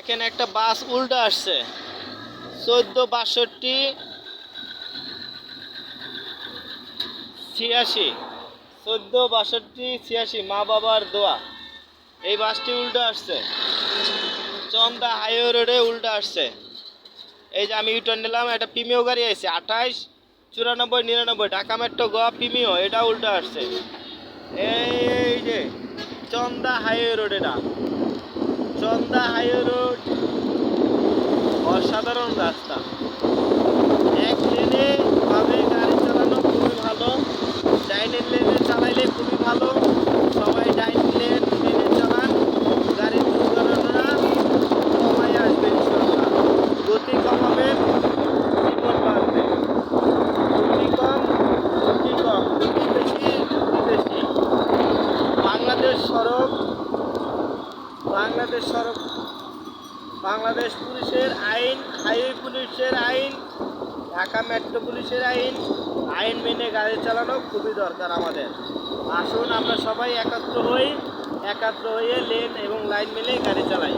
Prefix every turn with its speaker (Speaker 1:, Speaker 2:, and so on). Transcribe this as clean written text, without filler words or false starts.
Speaker 1: এখানে একটা বাস উল্টো আসছে 1462 ছিয়াশি 1462 ছিয়াশি মা বাবার দোয়া। এই বাসটি উল্টো আসছে চন্দা হাইওয়ে রোডে উল্টো আসছে। এই যে আমি ইউটার্ন নিলাম, একটা প্রিমিও গাড়ি আছে 28 94 99 ঢাকা মেট্রো গোয়া প্রিমিও, এটা উল্টো আসছে। এই যে চন্দা হাইওয়ে রোড, এটা চন্দা হাইওয়ে রোড, অসাধারণ রাস্তা। এক লেনে ভাবে গাড়ি চালানো খুবই ভালো, ডাইনের লেনে চালাইলে খুবই ভালো। সবাই ডাইন লেন মেনে চালান, গাড়ির দুর্ঘটনা কমাই আসবে ইনশাআল্লাহ। গতি কমাবেন, জীবন বাড়বে। গতি কম, গতি বেশি, ঝুঁকি বেশি। বাংলাদেশ সড়ক, বাংলাদেশ পুলিশের আইন, হাইওয়ে পুলিশের আইন, ঢাকা মেট্রো পুলিশের আইন, আইন মেনে গাড়ি চালানো খুবই দরকার আমাদের। আসুন আমরা সবাই একাত্র হয়ে লেন এবং লাইন মেনে গাড়ি চালাই।